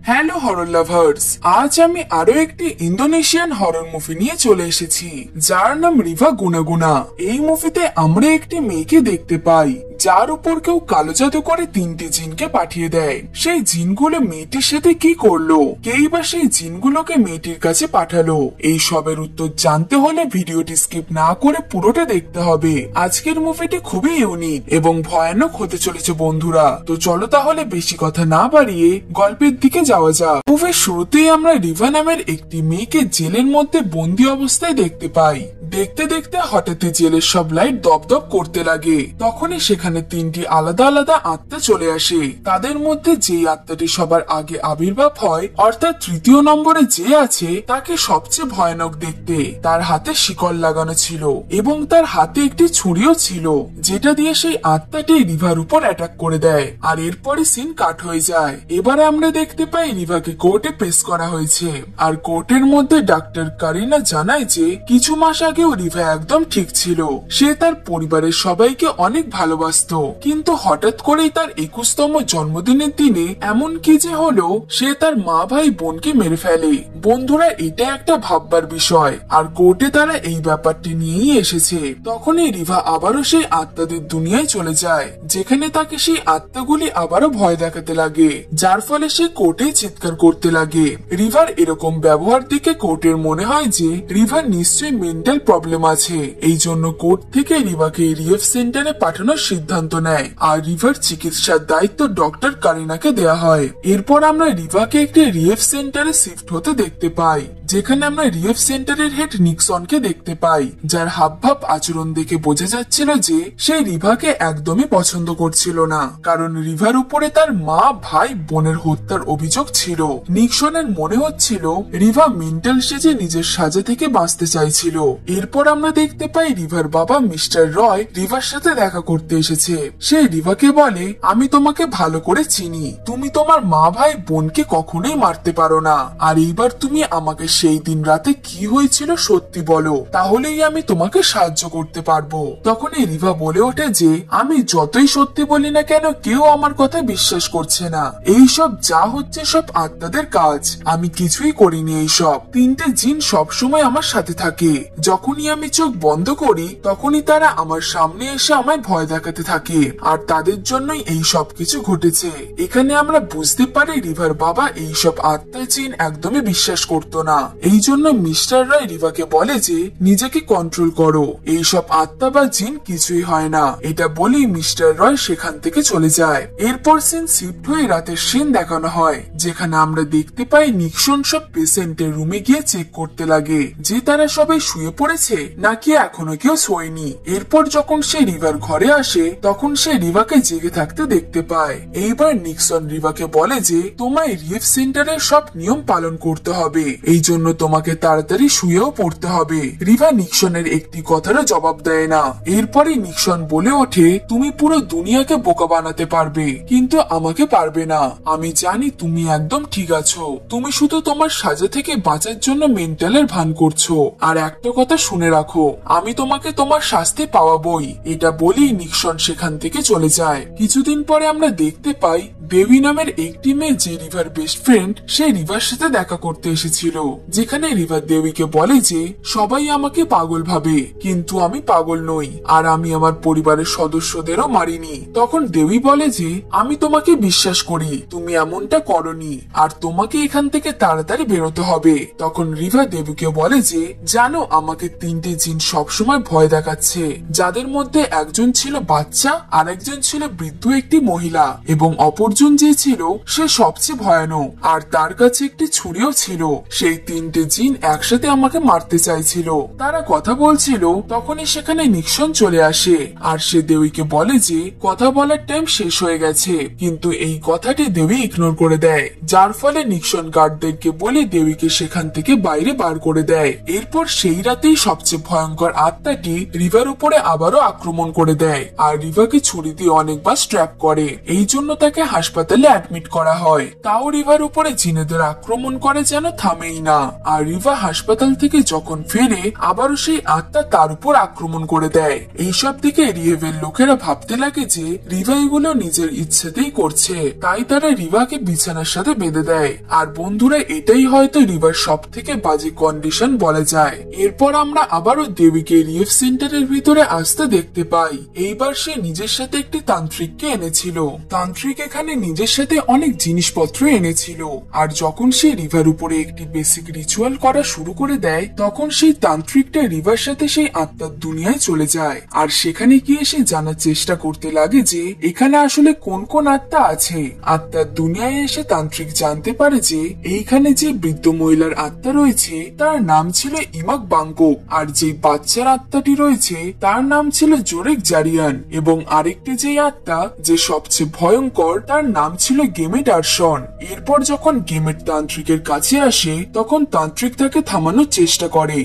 Hello horror lovers, আজ আমি আরো একটি ইন্দোনেশিয়ান হরর মুভি নিয়ে চলে এসেছি যার নাম রিভা গুনাগুনা। এই মুভিতে আমরা একটি মেয়েকে দেখতে পাই যার উপর কেউ কালো জাদু করে 3টি জিনকে পাঠিয়ে দেয়। সেই জিনগুলো মেয়েটির সাথে কি করলো, কেই বা সেই জিনগুলোকে মেয়েটির কাছে পাঠালো, এই সবের উত্তর জানতে হলে ভিডিওটি স্কিপ না করে পুরোটা দেখতে হবে। আজকের মুভিটি খুবই ইউনিক এবং ভয়ানক হতে চলেছে বন্ধুরা। তো চলো তাহলে বেশি কথা না বাড়িয়ে গল্পের দিকে যাওয়া যাক। মুভির শুরুতেই আমরা রিভা নামের একটি মেয়েকে জেলের মধ্যে বন্দি অবস্থায় দেখতে পাই। দেখতে দেখতে হঠাৎই জেলের সব লাইট দপদপ করতে লাগে। তখনই সেখানে 3টি আলাদা আলাদা আত্মা চলে আসে। তাদের মধ্যে যে আত্মাটি সবার আগে আবির্ভাব হয়, অর্থাৎ 3য় নম্বরে যে আছে তাকে সবচেয়ে ভয়ানক দেখতে। তার হাতে শিকল লাগানো ছিল এবং তার হাতে একটি ছুরিও ছিল, যেটা দিয়ে সেই আত্মাটি রিভার উপর অ্যাটাক করে দেয়। আর এরপরে সিন কাট হয়ে যায়। এবারে আমরা দেখতে পাই রিভাকে কোর্টে পেশ করা হয়েছে। আর কোর্টের মধ্যে ডাক্তার কারিনা জানায় যে কিছু মাস আগেও রিভা একদম ঠিক ছিল। সে তার পরিবারের সবাইকে অনেক ভালোবাসতো, কিন্তু হঠাৎ করেই তার 21তম জন্মদিনের দিনে এমন কি যে হলো, সে তার মা ভাই বোনকে মেরে ফেলে। বন্ধুরা, এটা একটা ভাববার বিষয়। আর কোর্টে তারা এই ব্যাপারটি নিয়েই এসেছে। তখনই রিভা আবারও সেই আত্মাদের দুনিয়ায় চলে যায়, যেখানে তাকে সেই আত্মাগুলি আবারও ভয় দেখাতে লাগে, যার ফলে সে কোর্টে চিৎকার করতে লাগে। রিভার এরকম ব্যবহার দেখে কোর্টের মনে হয় যে রিভার নিশ্চয়ই মেন্টাল প্রবলেম আছে। এই জন্য কোর্ট থেকে রিভাকে রিহেব সেন্টারে পাঠানোর সিদ্ধান্ত নেয়। আর রিভার চিকিৎসার দায়িত্ব ডক্টর কারিনাকে দেয়া হয়। এরপর আমরা রিভাকে একটি রিহেব সেন্টারে শিফট হতে দেখতে পাই, যেখানে আমরা রিহেব সেন্টারের হেড নিক্সনকে দেখতে পাই, যার হাবভাব আচরণ দেখে বোঝা যাচ্ছিল যে সে রিভাকে একদমই পছন্দ করছিল না, কারণ রিভার উপরে তার মা ভাই বোনের হত্যার অভিযোগ ছিল। নিক্সনের মনে হচ্ছিল রিভা মেন্টাল সেজে নিজের সাজা থেকে বাঁচতে চাইছিল। এরপর আমরা দেখতে পাই রিভার বাবা মিস্টার রয় রিভার সাথে দেখা করতে এসেছে। সে রিভাকে বলে, আমি তোমাকে ভালো করে চিনি, তুমি তোমার মা ভাই বোনকে কখনোই মারতে পারো না। আর এইবার তুমি আমাকে সেই দিন রাতে কি হয়েছিল সত্যি বলো, তাহলেই আমি তোমাকে সাহায্য করতে পারবো। তখনই রিভা বলে ওঠে যে আমি যতই সত্যি বলি না কেন, কেউ আমার কথা বিশ্বাস করছে না। এই সব যা হচ্ছে সব আত্মাদের কাজ, আমি কিছুই করিনি। এইসব 3টে জিন সবসময় আমার সাথে থাকে। যখনই আমি চোখ বন্ধ করি তখনই তারা আমার সামনে এসে আমায় ভয় দেখাতে থাকে, আর তাদের জন্যই এই সব কিছু ঘটেছে। এখানে আমরা বুঝতে পারি রিভার বাবা এইসব আত্মা জিন একদমই বিশ্বাস করতো না। এই জন্য মিস্টার রয় রিভাকে বলে যে নিজেকে কন্ট্রোল করো, এইসব আত্মা বা জিন কিছুই হয় না। এটা বলেই মিস্টার রয় সেখান থেকে চলে যায়। এরপর সিন শিফট হয়ে রাতের সিন দেখানো হয়, যেখানে আমরা দেখতে পাই নিক্সন সব পেশেন্টের রুমে গিয়ে চেক করতে লাগে যে তারা সবাই শুয়ে পড়েছে নাকি এখনো কেউ শোয়নি। এরপর যখন সে রিভার ঘরে আসে তখন সে রিভাকে জেগে থাকতে দেখতে পায়। এইবার নিক্সন রিভাকে বলে যে তোমায় রিহেব সেন্টারের সব নিয়ম পালন করতে হবে, এই জন্য তোমাকে তাড়াতাড়ি শুয়েও পড়তে হবে। রিভা নিক্সনের একটি কথারও জবাব দেয় না। এরপরে নিক্সন বলে ওঠে, তুমি পুরো দুনিয়াকে বোকা বানাতে পারবে কিন্তু আমাকে পারবে না। আমি জানি তুমি একদম ঠিক আছো, তুমি শুধু তোমার সাজা থেকে বাঁচার জন্য মেন্টালের ভান করছো। আর একটা কথা শুনে রাখো, আমি তোমাকে তোমার শাস্তি পাওয়াবই। এটা বলেই নিক্সন সেখান থেকে চলে যায়। কিছুদিন পরে আমরা দেখতে পাই দেবী নামের একটি মেয়ে, যে রিভার বেস্ট ফ্রেন্ড, সে রিভার সাথে দেখা করতে এসেছিল, যেখানে রিভার দেবীকে বলে যে সবাই আমাকে পাগল ভাবে, কিন্তু আমি পাগল নই, আর আমি আমার পরিবারের সদস্যদেরও মারিনি। তখন দেবী বলে যে আমি তোমাকে বিশ্বাস করি, তুমি এমনটা করনি, আর তোমাকে এখান থেকে তাড়াতাড়ি বেরোতে হবে। তখন রিভা দেবীকে বলে যে জানো, আমাকে 3টে জিন সবসময় ভয় দেখাচ্ছে, যাদের মধ্যে একজন ছিল বাচ্চা, আর একজন ছিল বৃদ্ধ একটি মহিলা, এবং অপরজন যে ছিল সে সবচেয়ে ভয়ানক, আর তার কাছে একটি ছুরিও ছিল। সেই 3টে জিন একসাথে আমাকে মারতে চাইছিল। তারা কথা বলছিল, তখনই সেখানে নিক্সন চলে আসে, আর সে দেবীকে বলে যে কথা বলার টাইম শেষ হয়ে গেছে, কিন্তু এই কথাটি দেবী ইগনোর করে দেয়, যার ফলে নিক্সন গার্ডদেরকে বলে দেবীকে সেখান থেকে বাইরে বার করে দেয়। এরপর সেই রাতেই সবচেয়ে ভয়ঙ্কর আত্মাটি রিভার উপরে আবারও আক্রমণ করে দেয়, আর রিভাকে ছুরি দিয়ে অনেকবার স্ট্র্যাপ করে। এই জন্য তাকে হাসপাতালে অ্যাডমিট করা হয়। তাও রিভার উপরে জিনেদের আক্রমণ করে যেন থামেই না। আর রিভা হাসপাতাল থেকে যখন ফেরে আবারও সেই আত্মা তার উপর আক্রমণ করে দেয়। এইসব দিকে রিহেভের লোকেরা ভাবতে লাগে যে রিভা এগুলো নিজের ইচ্ছেতেই করছে, তাই তারা রিভাকে বিছানার সাথে বেঁধে দেয়। আর বন্ধুরা, এটাই হয়তো রিভার সব থেকে বাজে কন্ডিশন বলা যায়। এরপর আমরা আবারও দেবীকে রিহেভ সেন্টারের ভিতরে আসতে দেখতে পাই। এইবার সে নিজের সাথে একটি তান্ত্রিককে এনেছিল। তান্ত্রিক এখানে নিজের সাথে অনেক জিনিসপত্র এনেছিল। আর যখন সে রিভার উপরে একটি বেসিক রিচুয়াল করা শুরু করে দেয়, তখন সেই তান্ত্রিকটা রিভার সাথে সেই আত্মার দুনিয়ায় চলে যায়। আর সেখানে গিয়ে সে জানার চেষ্টা করতে লাগে যে এখানে আসলে কোন কোন আত্মা আছে। আত্মার দুনিয়ায় এসে তান্ত্রিক জানতে পারে যে এইখানে যে বৃদ্ধ মহিলার আত্মা রয়েছে তার নাম ছিল ইমাক বাংকক, আর যে বাচ্চার আত্মাটি রয়েছে তার নাম ছিল জোরেক জারিয়ান, এবং আরেকটি যে আত্মা যে সবচেয়ে ভয়ঙ্কর তার নাম ছিল গেমেট আরশন। এরপর যখন গেমেট তান্ত্রিকের কাছে আসে তখন তান্ত্রিক তাকে থামানোর চেষ্টা করে,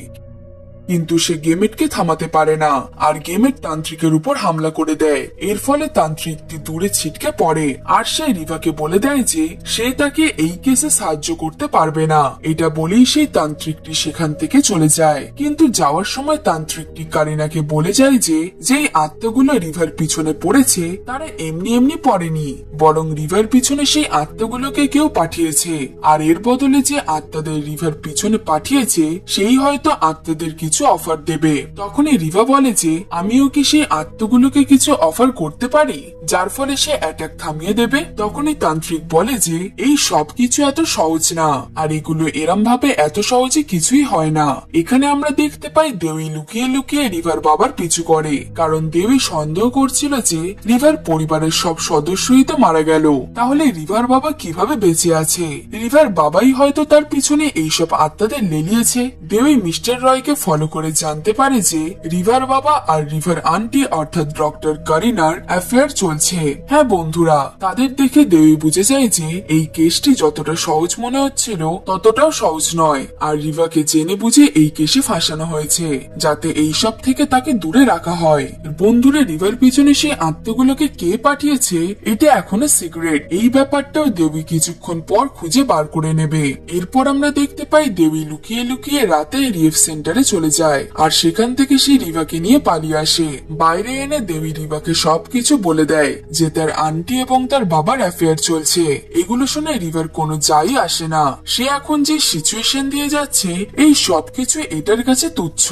কিন্তু সে গেমেটকে থামাতে পারে না আর গেমেট তান্ত্রিকের উপর হামলা করে দেয়। এর ফলে তান্ত্রিকটি দূরে ছিটকে পড়ে আর সে রিভাকে বলে দেয় যে সে তাকে এই কেসে সাহায্য করতে পারবে না। এটা বলেই সেই তান্ত্রিকটি সেখান থেকে চলে যায়। কিন্তু যাওয়ার সময় তান্ত্রিকটি কারিনাকে বলে যায় যে যেই আত্মাগুলো রিভার পিছনে পড়েছে তারা এমনি এমনি পড়েনি, বরং রিভার পিছনে সেই আত্মাগুলোকে কেউ পাঠিয়েছে। আর এর বদলে যে আত্মাদের রিভার পিছনে পাঠিয়েছে সেই হয়তো আত্মাদের কিছু অফার দেবে। তখনই রিভা বলে যে আমিও কি সেই আত্মাগুলোকে কিছু অফার করতে পারি যার ফলে সে অ্যাটাক থামিয়ে দেবে। তখনই তান্ত্রিক বলে যে এই সবকিছু এত সহজ না, আর এগুলো এরম ভাবে এত সহজে কিছুই হয় না। এখানে আমরা দেখতে পাই দেবী লুকিয়ে লুকিয়ে রিভার বাবার পিছু করে, কারণ দেবী সন্দেহ করছিল যে রিভার পরিবারের সব সদস্যই তো মারা গেল, তাহলে রিভার বাবা কিভাবে বেঁচে আছে। রিভার বাবাই হয়তো তার পিছনে এইসব আত্মাদের লেলিয়েছে। দেবী মিস্টার রয়কে ফলো করে জানতে পারে যে রিভার বাবা আর রিভার আন্টি অর্থাৎ ডক্টর কারিনার অ্যাফেয়ার চলছে। হ্যাঁ বন্ধুরা, তাদের দেখে দেবী বুঝে যায় যে এই কেসটি যতটা সহজ মনে হচ্ছিল ততটাও সহজ নয়, আর রিভাকে জেনে বুঝে এই কেসে ফাঁসানো হয়েছে যাতে এইসব থেকে তাকে দূরে রাখা হয়। বন্ধুরা, রিভার পিছনে সেই আত্মাগুলোকে কে পাঠিয়েছে এটা এখনো সিক্রেট। এই ব্যাপারটাও দেবী কিছুক্ষণ পর খুঁজে বার করে নেবে। এরপর আমরা দেখতে পাই দেবী লুকিয়ে লুকিয়ে রাতে রিহেভ সেন্টারে চলে যায় আর সেখান থেকে সে রিভাকে নিয়ে পালিয়ে আসে। বাইরে এনে দেবী রিভাকে সবকিছু বলে দেয় যে তার আন্টি এবং তার বাবার অ্যাফেয়ার চলছে। এগুলো শুনে রিভার কোনো যাই আসে না। সে এখন যে সিচুয়েশন দিয়ে যাচ্ছে এই সবকিছু এটার কাছে তুচ্ছ।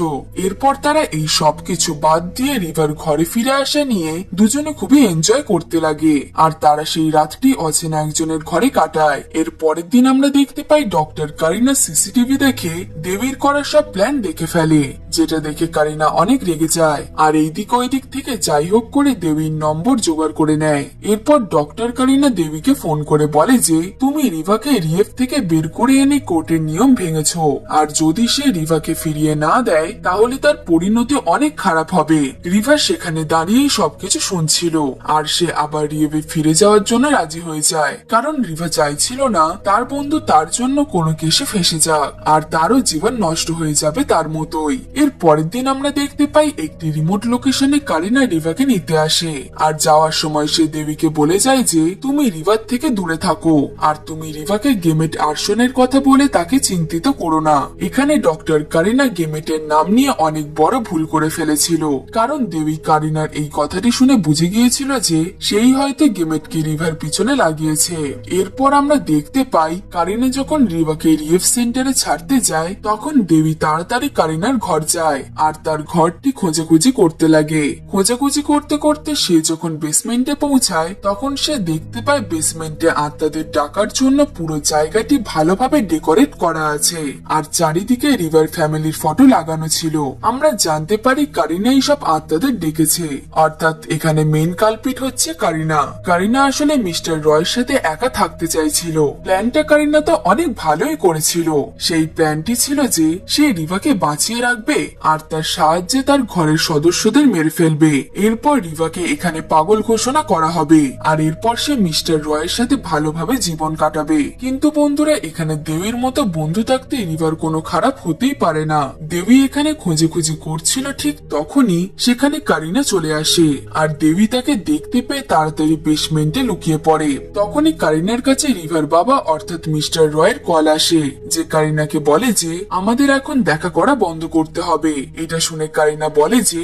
এরপর তারা এই সবকিছু বাদ দিয়ে রিভার ঘরে ফিরে আসা নিয়ে দুজনে খুবই এনজয় করতে লাগে, আর তারা সেই রাতটি অচেনা একজনের ঘরে কাটায়। এর পরের দিন আমরা দেখতে পাই ডক্টর কারিনা সিসিটিভি দেখে দেবীর করা সব প্ল্যান দেখে ফেলে, যেটা দেখে কারিনা অনেক রেগে যায় আর এই দিক ওই দিক থেকে যাই হোক করে দেবীর নম্বর জোগাড় করে নেয়। এরপর ডক্টর কারিনা দেবীকে ফোন করে বলে যে তুমি রিভাকে রিহেভ থেকে বের করে এনে কোর্টের নিয়ম ভেঙেছো, আর যদি সে রিভাকে ফিরিয়ে না দেয় তাহলে তার পরিণতি অনেক খারাপ হবে। রিভা সেখানে দাঁড়িয়েই সবকিছু শুনছিল আর সে আবার রিহেভে ফিরে যাওয়ার জন্য রাজি হয়ে যায়, কারণ রিভা চাইছিল না তার বন্ধু তার জন্য কোনো কেসে ফেসে যাক আর তারও জীবন নষ্ট হয়ে যাবে তার মতোই। এর পরের দিন আমরা দেখতে পাই একটি রিমোট লোকেশনে কারিনা রিভাকে নিতে আসে, আর যাওয়ার সময় সে দেবীকে বলে যায় যে তুমি রিভার থেকে দূরে থাকো আর তুমি রিভাকে গেমেট আরশনের কথা বলে তাকে চিন্তিত করো না। এখানে ডক্টর কারিনা গেমেটের নাম নিয়ে অনেক বড় ভুল করে ফেলেছিল, কারণ দেবী কারিনার এই কথাটি শুনে বুঝে গিয়েছিল যে সেই হয়তো গেমেটকে রিভার পিছনে লাগিয়েছে। এরপর আমরা দেখতে পাই কারিনা যখন রিভাকে রিহেভ সেন্টারে ছাড়তে যায় তখন দেবী তাড়াতাড়ি কারিনার ঘর যায় আর তার ঘরটি খোঁজাখুঁজি করতে লাগে। খোঁজাখুঁজি করতে করতে সে যখন বেসমেন্টে পৌঁছায় তখন সে দেখতে পায় বেসমেন্টে আত্মাদের ডাকার জন্য পুরো জায়গাটি ভালোভাবে ডেকোরেট করা আছে আর চারিদিকে রিভার ফ্যামিলির ফটো লাগানো ছিল। আমরা জানতে পারি কারিনা এইসব আত্মাদের ডেকেছে, অর্থাৎ এখানে মেইন কালপিট হচ্ছে কারিনা। কারিনা আসলে মিস্টার রয়ের সাথে একা থাকতে চাইছিল। প্ল্যানটা কারিনা তো অনেক ভালোই করেছিল। সেই প্ল্যানটি ছিল যে সে রিভাকে বাঁচিয়ে বাঁচিয়ে রাখবে আর তার সাহায্যে তার ঘরের সদস্যদের মেরে ফেলবে। এরপর রিভাকে এখানে পাগল ঘোষণা করা হবে আর এরপর সে মিস্টার রয়ের সাথে ভালোভাবে জীবন কাটাবে। কিন্তু বন্ধুরা, এখানে দেবীর মতো বন্ধু থাকতে রিভার কোনো খারাপ হতেই পারে না। দেবী এখানে খোঁজে করছিল, ঠিক তখনই সেখানে কারিনা চলে আসে আর দেবী তাকে দেখতে পেয়ে তাড়াতাড়ি বেসমেন্টে লুকিয়ে পড়ে। তখনই কারিনার কাছে রিভার বাবা অর্থাৎ মিস্টার রয়ের কল আসে, যে কারিনাকে বলে যে আমাদের এখন দেখা করা বন্ধ করতে হবে। এটা শুনে কারিনা বলে যে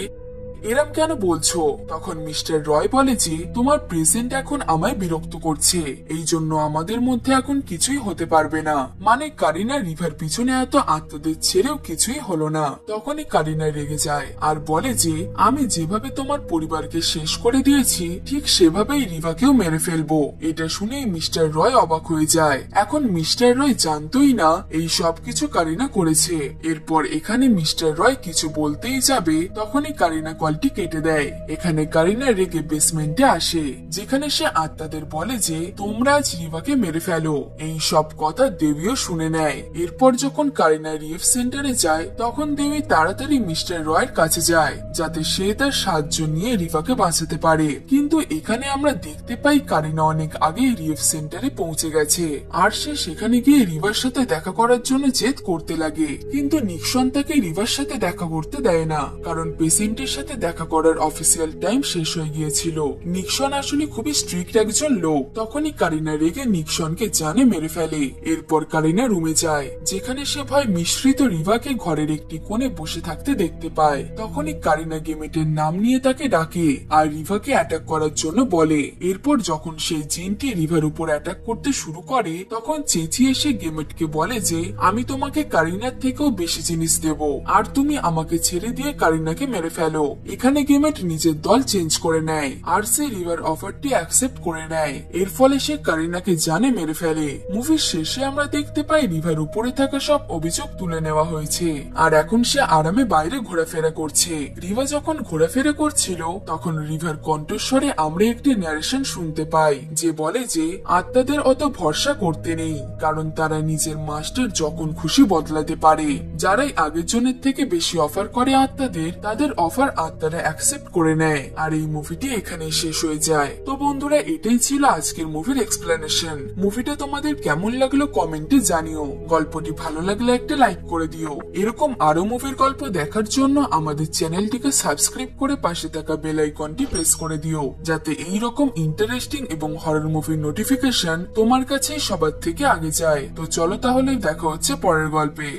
এরম কেন বলছো? তখন মিস্টার রয় বলে যে তোমার প্রেজেন্ট এখন আমায় বিরক্ত করছে, এই জন্য আমাদের মধ্যে এখন কিছুই হতে পারবে না। মানে কারিনা রিভার পিছনে এত আত্মদের ছেড়েও কিছুই হলো না। তখনই কারিনা রেগে যায় আর বলে যে আমি যেভাবে তোমার পরিবারকে শেষ করে দিয়েছি ঠিক সেভাবেই রিভাকেও মেরে ফেলবো। এটা শুনেই মিস্টার রয় অবাক হয়ে যায়। এখন মিস্টার রয় জানতোই না এই সব কিছু কারিনা করেছে। এরপর এখানে মিস্টার রয় কিছু বলতেই যাবে তখনই কারিনা কেটে দেয়। এখানে কারিনা রেগে বেসমেন্টে আসে, যেখানে সে আত্মাদের বলে যে তোমরা আজ রিভাকে মেরে ফেলো। এই সব কথা দেবীও শুনে নেয়। এরপর যখন কারিনা রিএফ সেন্টারে যায় তখন দেবী তাড়াতাড়ি মিস্টার রয়ের কাছে যায় যাতে সে তার সাহায্য নিয়ে রিভাকে বাঁচাতে পারে। কিন্তু এখানে আমরা দেখতে পাই কারিনা অনেক আগেই রিএফ সেন্টারে পৌঁছে গেছে আর সে সেখানে গিয়ে রিভার সাথে দেখা করার জন্য জেদ করতে লাগে। কিন্তু নিক্সন তাকে রিভার সাথে দেখা করতে দেয় না, কারণ পেশেন্টের সাথে দেখা করার অফিসিয়াল টাইম শেষ হয়ে গিয়েছিল। নিক্সন আসলে খুবই স্ট্রিক্ট একজন লোক। তখনই কারিনা রেগে নিক্সনকে জানে মেরে ফেলে। এরপর কারিনা রুমে যায়, যেখানে সে ভয় মিশ্রিত রিভাকে ঘরের একটি কোণে বসে থাকতে দেখতে পায়। তখনই কারিনা গেমেটের নাম নিয়ে তাকে ডাকে আর রিভাকে অ্যাটাক করার জন্য বলে। এরপর যখন সেই জিনটি রিভার উপর অ্যাটাক করতে শুরু করে তখন চেঁচিয়ে সে গেমেটকে বলে যে আমি তোমাকে কারিনার থেকেও বেশি জিনিস দেব আর তুমি আমাকে ছেড়ে দিয়ে কারিনাকে মেরে ফেলো। এখানে গেমেট নিজের দল চেঞ্জ করে নেয় আর সে রিভার অফারটি অ্যাকসেপ্ট করে নেয়। এর ফলে সে কারিনাকে জানে মেরে ফেলে। মুভির শেষে আমরা দেখতে পাই রিভার উপরে থাকা সব অভিযোগ তুলে নেওয়া হয়েছে আর এখন সে আরামে বাইরে ঘোরাফেরা করছে। রিভা যখন ঘোরাফেরা করছিল তখন রিভার কণ্ঠস্বরে আমরা একটি ন্যারেশন শুনতে পাই যে বলে যে আত্মাদের অত ভরসা করতে নেই, কারণ তারা নিজের মাস্টার যখন খুশি বদলাতে পারে। যারাই আগের জনের থেকে বেশি অফার করে আত্মাদের, তাদের অফার আত্মারা অ্যাকসেপ্ট করে নেয়। আর এই মুভিটি এখানেই শেষ হয়ে যায়। তো বন্ধুরা, এটাই ছিল আজকের মুভির এক্সপ্লেনেশন। মুভিটা তোমাদের কেমন লাগলো কমেন্টে জানিও। গল্পটি ভালো লাগলে একটা লাইক করে দিও। এরকম আরো মুভির গল্প দেখার জন্য আমাদের চ্যানেলটিকে সাবস্ক্রাইব করে পাশে থাকা বেল আইকনটি প্রেস করে দিও, যাতে এইরকম ইন্টারেস্টিং এবং হরর মুভির নোটিফিকেশন তোমার কাছে সবার থেকে আগে যায়। তো চলো তাহলে দেখা হচ্ছে পরের গল্পে।